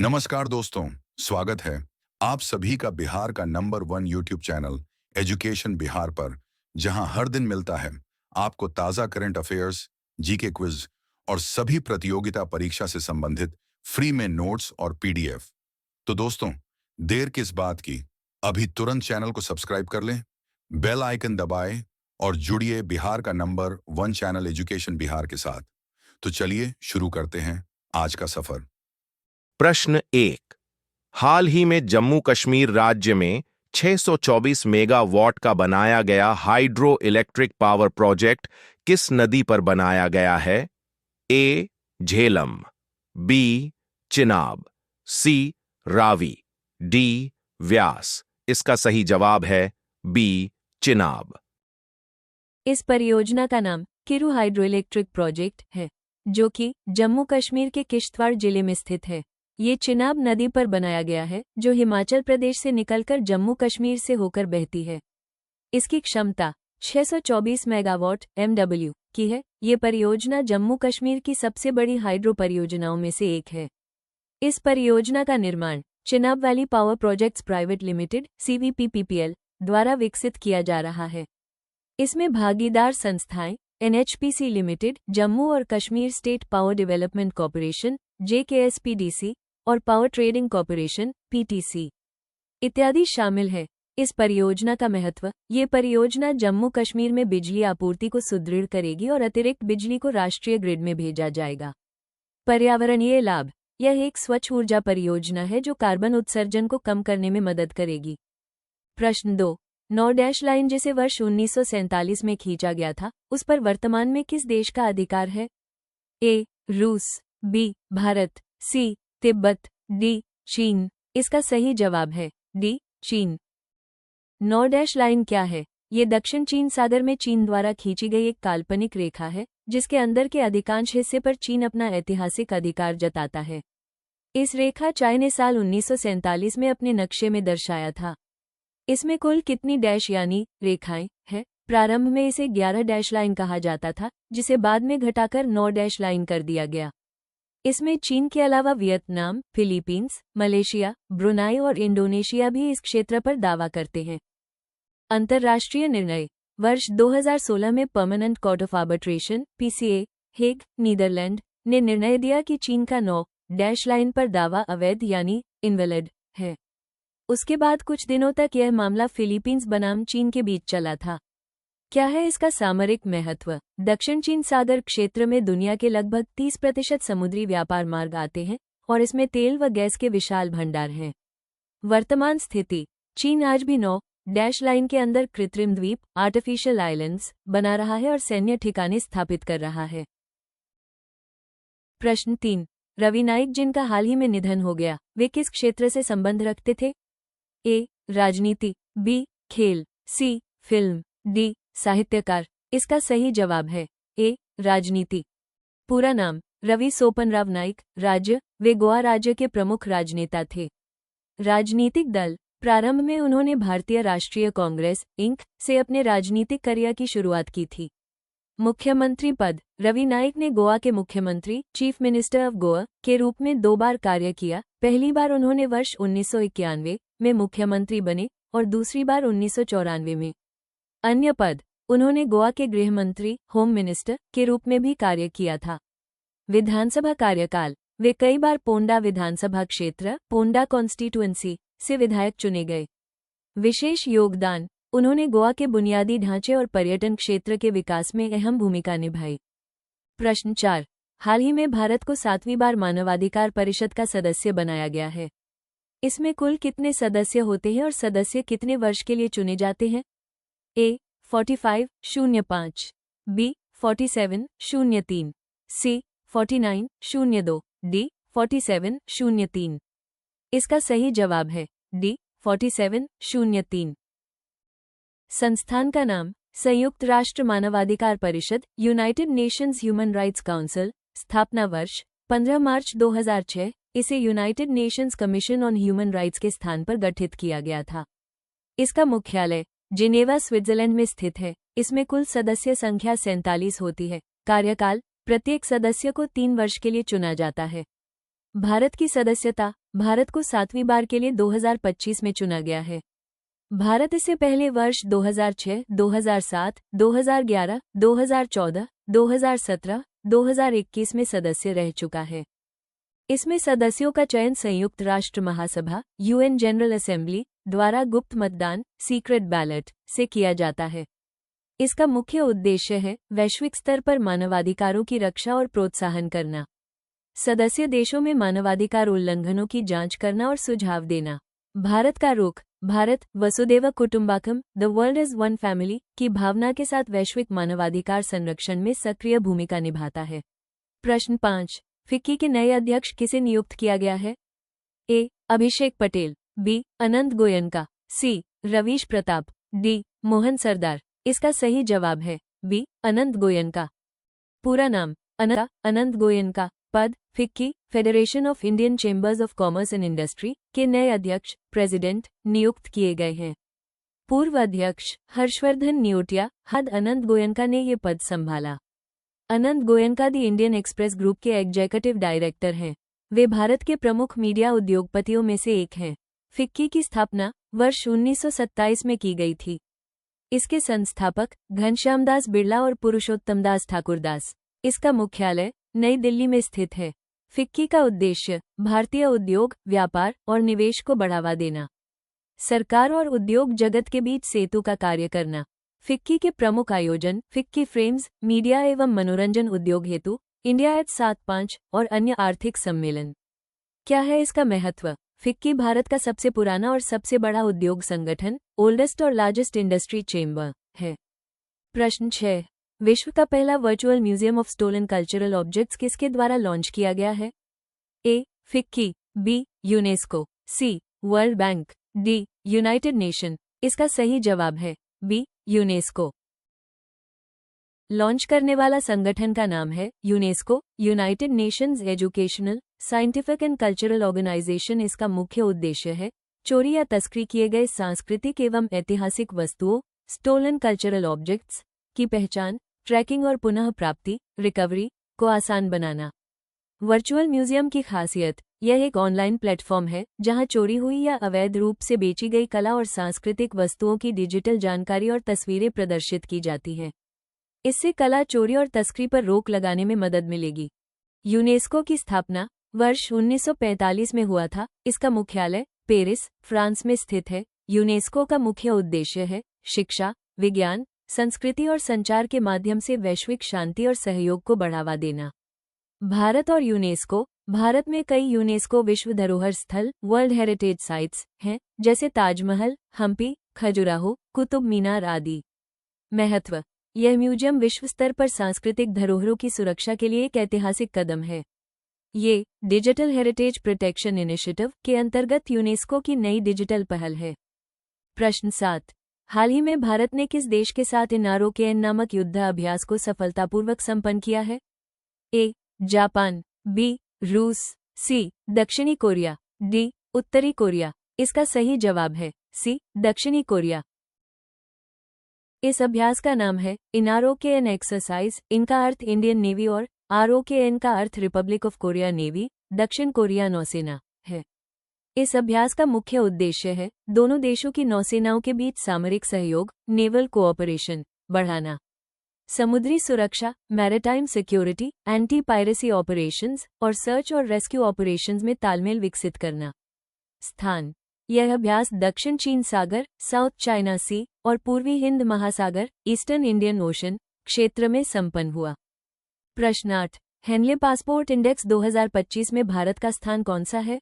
नमस्कार दोस्तों, स्वागत है आप सभी का बिहार का number 1 YouTube channel education Bihar पर, जहां हर दिन मिलता है आपको ताज़ा करंट अफेयर्स, जीके क्विज और सभी प्रतियोगिता परीक्षा से संबंधित फ्री में नोट्स और पीडीएफ। तो दोस्तों, देर किस बात की, अभी तुरंत चैनल को सब्सक्राइब कर लें, बेल आइकन दबाएं और जुड़िए बिहार का नंबर 1 चैनल एजुकेशन बिहार के साथ। तो चलिए शुरू करते हैं आज का सफर। प्रश्न 1। हाल ही में जम्मू कश्मीर राज्य में 624 मेगावाट का बनाया गया हाइड्रो इलेक्ट्रिक पावर प्रोजेक्ट किस नदी पर बनाया गया है? ए. झेलम, बी. चिनाब, सी. रावी, डी. व्यास। इसका सही जवाब है बी. चिनाब। इस परियोजना का नाम किरू हाइड्रो इलेक्ट्रिक प्रोजेक्ट है, जो कि जम्मू कश्मीर के किश्तवाड़ जिले में स्थित है। ये चिनाब नदी पर बनाया गया है, जो हिमाचल प्रदेश से निकलकर जम्मू कश्मीर से होकर बहती है। इसकी क्षमता 624 मेगावाट MW की है। ये परियोजना जम्मू कश्मीर की सबसे बड़ी हाइड्रो परियोजनाओं में से एक है। इस परियोजना का निर्माण Chenab valley power projects private limited CVPPPL द्वारा विकसित किया जा रहा है। इसमें भागीदार संस्थाएं NHPC लिमिटेड, जम्मू और Kashmir state power development corporation JKSPDC और पावर ट्रेडिंग कॉर्पोरेशन PTC इत्यादि शामिल है। इस परियोजना का महत्व: ये परियोजना जम्मू कश्मीर में बिजली आपूर्ति को सुदृढ़ करेगी और अतिरिक्त बिजली को राष्ट्रीय ग्रिड में भेजा जाएगा। पर्यावरणीय लाभ: यह एक स्वच्छ ऊर्जा परियोजना है जो कार्बन उत्सर्जन को कम करने में मदद करेगी। प्रश्न 2। 9 लाइन जिसे वर्ष 1947 में खींचा गया था, उस पर वर्तमान में किस देश का अधिकार है? ए. रूस, बी. भारत, सी. तिब्बत, डी. चीन। इसका सही जवाब है डी. चीन। 9 लाइन क्या है? ये दक्षिण चीन सागर में चीन द्वारा खींची गई एक काल्पनिक रेखा है, जिसके अंदर के अधिकांश हिस्से पर चीन अपना ऐतिहासिक अधिकार जताता है। इस रेखा चाय ने साल 1947 में अपने नक्शे में दर्शाया था। इसमें कुल कितनी डैश यानी रेखाएं हैं? प्रारंभ में इसे 11 लाइन कहा जाता था, जिसे बाद में घटाकर 9 लाइन कर दिया गया। इसमें चीन के अलावा वियतनाम, फिलीपींस, मलेशिया, ब्रुनाई और इंडोनेशिया भी इस क्षेत्र पर दावा करते हैं। अंतर्राष्ट्रीय निर्णय: वर्ष 2016 में permanent court of arbitration PCA, Hague, Netherland ने निर्णय दिया कि चीन का 9 लाइन पर दावा अवैध यानी इनवैलिड है। उसके बाद कुछ दिनों तक यह मामला फिलीपींस बनाम चीन के बीच चला था। क्या है इसका सामरिक महत्व? दक्षिण चीन सागर क्षेत्र में दुनिया के लगभग 30% समुद्री व्यापार मार्ग आते हैं और इसमें तेल व गैस के विशाल भंडार हैं। वर्तमान स्थिति: चीन आज भी 9 लाइन के अंदर कृत्रिम द्वीप आर्टिफिशियल आइलैंड्स बना रहा है और सैन्य ठिकाने स्थापित कर रहा है। प्रश्न 3। रवि नाइक, जिनका हाल ही में निधन हो गया, वे किस क्षेत्र से संबंध रखते थे? ए. राजनीति, बी. खेल, सी. Film, D. साहित्यकार। इसका सही जवाब है ए. राजनीति। पूरा नाम: रवि सोपनराव नाइक। राज्य: वे गोवा राज्य के प्रमुख राजनेता थे। राजनीतिक दल: प्रारंभ में उन्होंने भारतीय राष्ट्रीय कांग्रेस इंक से अपने राजनीतिक करियर की शुरुआत की थी। मुख्यमंत्री पद: रवि नाइक ने गोवा के मुख्यमंत्री चीफ मिनिस्टर ऑफ गोवा के रूप में 2 बार कार्य किया। पहली बार उन्होंने वर्ष 1991 में मुख्यमंत्री बने और दूसरी बार 1994 में। अन्य पद: उन्होंने गोवा के गृह मंत्री होम मिनिस्टर के रूप में भी कार्य किया था। विधानसभा कार्यकाल: वे कई बार पोंडा विधानसभा क्षेत्र पोंडा कॉन्स्टिट्यूएंसी से विधायक चुने गए। विशेष योगदान: उन्होंने गोवा के बुनियादी ढांचे और पर्यटन क्षेत्र के विकास में अहम भूमिका निभाई। प्रश्न 4। हाल ही में भारत को 7वीं बार मानवाधिकार परिषद का सदस्य बनाया गया है। इसमें कुल कितने सदस्य होते हैं और सदस्य कितने वर्ष के लिए चुने जाते हैं? ए. 45-05, बी. 47-03, सी. 49-02, डी. 47-03। इसका सही जवाब है डी. 47-03। संस्थान का नाम: संयुक्त राष्ट्र मानवाधिकार परिषद, United Nations human rights council. स्थापना वर्ष: 15 मार्च 2006। इसे United Nations commission on human rights के स्थान पर गठित किया गया था। इसका मुख्यालय जिनेवा, स्विट्जरलैंड में स्थित है। इसमें कुल सदस्य संख्या 47 होती है। कार्यकाल: प्रत्येक सदस्य को 3 वर्ष के लिए चुना जाता है। भारत की सदस्यता भारत को 7वीं बार के लिए 2025 में चुना गया है। भारत इससे पहले वर्ष 2006, 2007, 2011, 2014, 2017, 2021 में सदस्य रह चुका है। इसमें सदस्यों का चयन संयुक्त राष्ट्र महासभा UN जनरल असेंबली द्वारा गुप्त मतदान सीक्रेट बैलेट से किया जाता है। इसका मुख्य उद्देश्य है वैश्विक स्तर पर मानवाधिकारों की रक्षा और प्रोत्साहन करना, सदस्य देशों में मानवाधिकार उल्लंघनों की जांच करना और सुझाव देना। भारत का रुख भारत वसुदेव कुटुंबकम the world is one family की भावना के साथ वैश्विक मानवाधिकार संरक्षण में सक्रिय भूमिका निभाता है। प्रश्न 5, फिक्की के नए अध्यक्ष किसे नियुक्त किया गया है? ए. अभिषेक पटेल, बी. अनंत गोयनका, सी. रवीश प्रताप, डी. मोहन सरदार। इसका सही जवाब है बी. अनंत गोयनका। पूरा नाम अनंत गोयनका। पद FICCI federation of Indian chambers of commerce and industry के नए अध्यक्ष प्रेसिडेंट नियुक्त किए गए हैं। पूर्व अध्यक्ष हर्षवर्धन नियोटिया हद अनंत गोयनका ने ये पद संभाला। अनंत गोयनका दी इंडियन एक्सप्रेस ग्रुप के एग्जीक्यूटिव डायरेक्टर हैं। वे भारत के प्रमुख मीडिया उद्योगपतियों में से एक हैं। फिक्की की स्थापना वर्ष 1927 में की गई थी। इसके संस्थापक घनश्यामदास बिड़ला और पुरुषोत्तमदास ठाकुरदास। इसका मुख्यालय नई दिल्ली में स्थित है। फिक्की का उद्देश्य भारतीय उद्योग, व्यापार और निवेश को बढ़ावा देना, सरकार और उद्योग जगत के बीच सेतु का कार्य करना। फिक्की के प्रमुख आयोजन फिक्की फ्रेम्स, मीडिया एवं मनोरंजन उद्योग हेतु इंडिया एट 75 और अन्य आर्थिक सम्मेलन। क्या है इसका महत्व? फिक्की भारत का सबसे पुराना और सबसे बड़ा उद्योग संगठन, ओल्डेस्ट और लार्जेस्ट इंडस्ट्री चेंबर है। प्रश्न 6, विश्व का पहला virtual museum of stolen cultural objects किसके द्वारा लॉन्च किया गया है? A. FICCI, B. UNESCO, C. World Bank, D. United Nation. इसका सही जवाब है बी. यूनेस्को। लॉन्च करने वाला संगठन का नाम है UNESCO, United Nations educational, scientific and cultural organisation. इसका मुख्य उद्देश्य है चोरी या तस्करी किए गए सांस्कृतिक एवं ऐतिहासिक वस्तुओं, स्टोलन कल्चरल ऑब्जेक्ट्स की पहचान, ट्रैकिंग और पुनः प्राप्ति, रिकवरी को आसान बनाना। वर्चुअल म्यूजियम की खासियत यह एक ऑनलाइन प्लेटफॉर्म है जहां चोरी हुई या अवैध रूप से बेची गई कला और सांस्कृतिक वस्तुओं की डिजिटल जानकारी और तस्वीरें प्रदर्शित की जाती हैं। इससे कला चोरी और तस्करी पर रोक लगाने में मदद मिलेगी। यूनेस्को की स्थापना वर्ष 1945 में हुआ था। इसका मुख्यालय पेरिस, फ्रांस में स्थित है। यूनेस्को का मुख्य उद्देश्य है शिक्षा, विज्ञान, संस्कृति और संचार के माध्यम से वैश्विक शांति और सहयोग को बढ़ावा देना। भारत और यूनेस्को भारत में कई यूनेस्को विश्व धरोहर स्थल वर्ल्ड हेरिटेज साइट्स हैं, जैसे ताजमहल, हम्पी, खजुराहो, कुतुब मीनार आदि। महत्व यह म्यूजियम विश्व स्तर पर सांस्कृतिक धरोहरों की सुरक्षा के लिए एक ऐतिहासिक कदम है। ये डिजिटल हेरिटेज प्रोटेक्शन इनिशिएटिव के अंतर्गत यूनेस्को की नई डिजिटल पहल है। प्रश्न 7, हाल ही में भारत ने किस देश के साथ NROKN नामक युद्ध अभ्यास को सफलतापूर्वक संपन्न किया है? ए. Japan, B. रूस, सी. दक्षिणी कोरिया, डी. उत्तरी कोरिया। इसका सही जवाब है सी. दक्षिणी कोरिया। इस अभ्यास का नाम है NROKN एक्सरसाइज। इनका अर्थ इंडियन नेवी और ROKN का अर्थ रिपब्लिक ऑफ कोरिया नेवी, दक्षिण कोरिया नौसेना है। इस अभ्यास का मुख्य उद्देश्य है दोनों देशों की नौसेनाओं के बीच सामरिक सहयोग, नेवल कोऑपरेशन बढ़ाना, समुद्री सुरक्षा, maritime security, anti piracy operations और सर्च और रेस्क्यू ऑपरेशंस में तालमेल विकसित करना। स्थान यह अभ्यास दक्षिण चीन सागर, साउथ चाइना सी और पूर्वी हिंद महासागर, ईस्टर्न इंडियन ओशन क्षेत्र में संपन्न हुआ। प्रश्न 8, हेनले पासपोर्ट इंडेक्स 2025 में भारत का स्थान कौन सा है?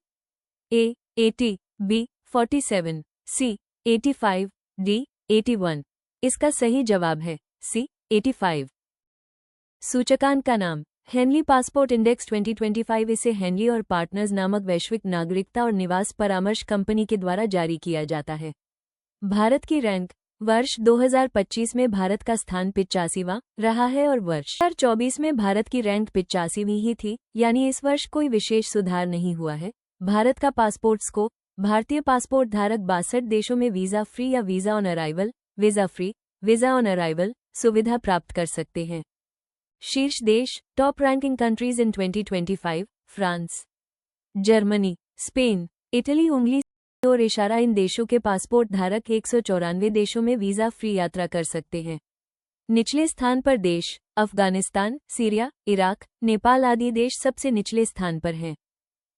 ए. 80, बी. 47, सी. 85, डी. 81। इसका सही जवाब है सी. 85। सूचकांक का नाम हेनली पासपोर्ट इंडेक्स 2025 इसे हेनली और पार्टनर्स नामक वैश्विक नागरिकता और निवास परामर्श कंपनी के द्वारा जारी किया जाता है। भारत की रैंक वर्ष 2025 में भारत का स्थान 85वां रहा है और वर्ष 2024 में भारत की रैंक 85वीं ही थी, यानी इस वर्ष कोई विशेष सुधार नहीं हुआ है। भारत का पासपोर्ट स्कोर भारतीय पासपोर्ट धारक 62 देशों में वीजा फ्री या visa on arrival, visa free, visa on arrival सुविधा प्राप्त कर सकते हैं। शीर्ष देश top ranking countries in 2025 France, Germany, Spain, Italy, उंगली और इशारा इन देशों के पासपोर्ट धारक 194 देशों में वीजा फ्री यात्रा कर सकते हैं। निचले स्थान पर देश अफगानिस्तान, सीरिया, इराक, नेपाल आदि देश सबसे निचले स्थान पर हैं।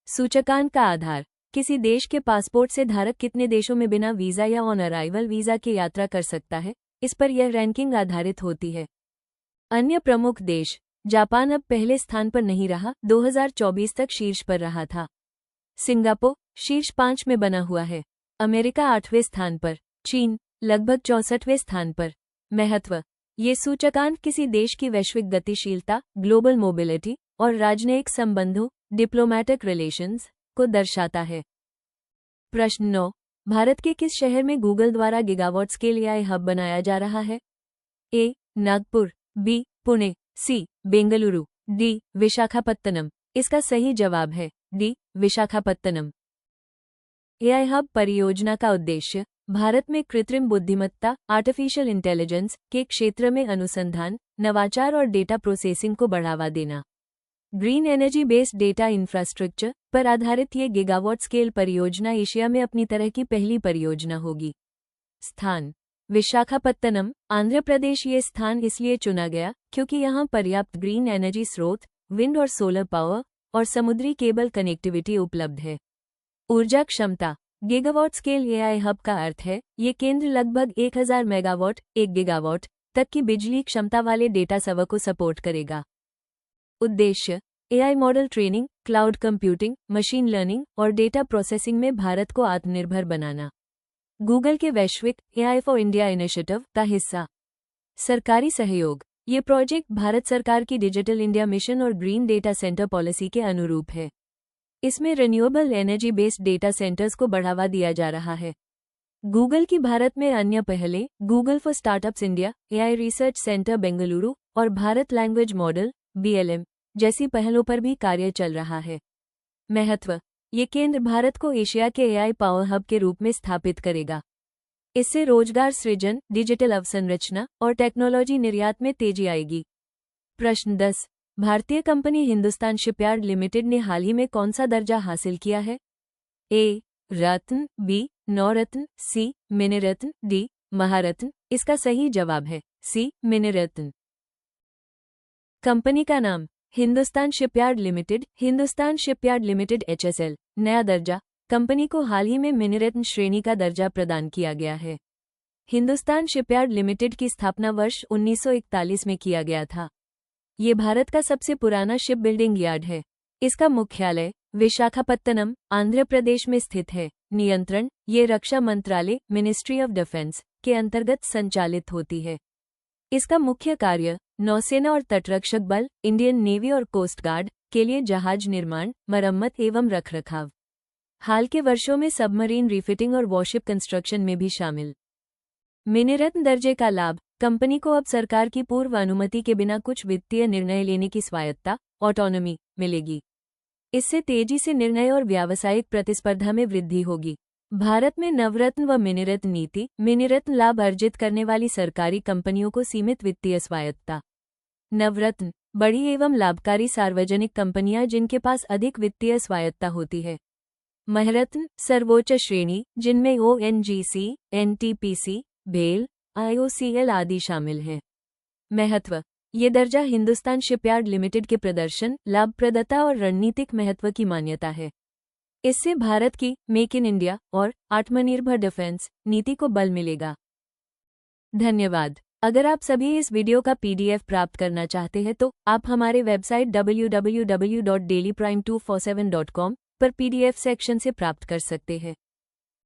सूचकांक का आधार, किसी देश के पासपोर्ट से धारक कितने देशों में बिना वीजा या ऑन अराइवल वीजा के यात्रा कर सकता है, इस पर यह रैंकिंग आधारित होती है। अन्य प्रमुख देश, जापान अब पहले स्थान पर नहीं रहा, 2024 तक शीर्ष पर रहा था। सिंगापुर शीर्ष 5 में बना हुआ है। अमेरिका 8वें स्थान पर, चीन लगभग 64वें स्थान पर। महत्व, ये सूचकांक किसी देश की वैश्विक गतिशीलता, ग्लोबल मोबिलिटी और राजनयिक संबंधों, डिप्लोमैटिक रिलेशंस को दर्शाता है। प्रश्न 9, भारत के किस शहर में गूगल द्वारा गीगावाट स्केल एआई हब बनाया जा रहा है? ए. नागपुर, बी. पुणे, सी. बेंगलुरु, डी. विशाखापत्तनम। इसका सही जवाब है डी. विशाखापत्तनम। एआई हब परियोजना का उद्देश्य भारत में कृत्रिम बुद्धिमत्ता, आर्टिफिशियल इंटेलिजेंस के क्षेत्र में अनुसंधान, नवाचार और डेटा प्रोसेसिंग को बढ़ावा देना। Green energy based data infrastructure पर आधारित ये गीगावाट स्केल परियोजना एशिया में अपनी तरह की पहली परियोजना होगी। स्थान, विशाखापत्तनम, आंध्र प्रदेश। ये स्थान इसलिए चुना गया क्योंकि यहाँ पर्याप्त ग्रीन एनर्जी स्रोत, विंड और सोलर पावर और समुद्री केबल कनेक्टिविटी उपलब्ध है। ऊर्जा क्षमता, गीगावाट स्केल एआई हब का अर्थ है ये केंद्र लगभग 1000 मेगावाट 1 गीगावाट तक की बिजली क्षमता वाले डेटा सर्वर को सपोर्ट करेगा। उद्देश्य, AI model training, cloud computing, machine learning और डेटा प्रोसेसिंग में भारत को आत्मनिर्भर बनाना। गूगल के वैश्विक एआई फॉर इंडिया इनिशिएटिव का हिस्सा। सरकारी सहयोग, ये प्रोजेक्ट भारत सरकार की डिजिटल इंडिया मिशन और ग्रीन डेटा सेंटर पॉलिसी के अनुरूप है। इसमें renewable energy based data centres को बढ़ावा दिया जा रहा है। गूगल की भारत में अन्य पहले Google for startups India, AI research centre Bengaluru और भारत लैंग्वेज मॉडल BLM जैसी पहलों पर भी कार्य चल रहा है। महत्व, ये केंद्र भारत को एशिया के एआई पावर हब के रूप में स्थापित करेगा। इससे रोजगार सृजन, डिजिटल अवसंरचना और टेक्नोलॉजी निर्यात में तेजी आएगी। प्रश्न 10, भारतीय कंपनी हिंदुस्तान शिपयार्ड लिमिटेड ने हाल ही में कौन सा दर्जा हासिल किया है? ए. रत्न, बी. नवरत्न, सी. मिनीरत्न, डी. महारत्न। इसका सही जवाब है सी. मिनीरत्न। कंपनी का नाम, Hindustan shipyard limited. Hindustan shipyard limited HSL। नया दर्जा, कंपनी को हाल ही में मिनीरत्न श्रेणी का दर्जा प्रदान किया गया है। हिंदुस्तान शिपयार्ड लिमिटेड की स्थापना वर्ष 1941 में किया गया था। ये भारत का सबसे पुराना शिप बिल्डिंग यार्ड है। इसका मुख्यालय विशाखापत्तनम, आंध्र प्रदेश में स्थित है। नियंत्रण, ये रक्षा मंत्रालय, मिनिस्ट्री ऑफ डिफेंस के अंतर्गत संचालित होती है। इसका मुख्य कार्य नौसेना और तटरक्षक बल, इंडियन नेवी और कोस्ट गार्ड के लिए जहाज निर्माण, मरम्मत एवं रखरखाव। हाल के वर्षों में सबमरीन रिफिटिंग और वॉरशिप कंस्ट्रक्शन में भी शामिल। मिनीरत्न दर्जे का लाभ, कंपनी को अब सरकार की पूर्व अनुमति के बिना कुछ वित्तीय निर्णय लेने की स्वायत्ता, ऑटोनॉमी मिलेगी। इससे तेजी से निर्णय और व्यावसायिक प्रतिस्पर्धा में वृद्धि होगी। भारत में नवरत्न व मिनीरत्न नीति, मिनीरत्न लाभ अर्जित करने वाली सरकारी कंपनियों को सीमित वित्तीय स्वायत्ता। नवरत्न, बड़ी एवं लाभकारी सार्वजनिक कंपनियां जिनके पास अधिक वित्तीय स्वायत्ता होती है। महारत्न, सर्वोच्च श्रेणी जिनमें ONGC, NTPC, BHEL, IOCL आदि शामिल हैं। महत्व, ये दर्जा हिंदुस्तान शिपयार्ड लिमिटेड के प्रदर्शन, लाभप्रदता और रणनीतिक महत्व की मान्यता है। इससे भारत की मेक इन इंडिया और आत्मनिर्भर डिफेंस नीति को बल मिलेगा। धन्यवाद। अगर आप सभी इस वीडियो का PDF प्राप्त करना चाहते हैं तो आप हमारे वेबसाइट www.dailyprime247.com पर PDF सेक्शन से प्राप्त कर सकते हैं।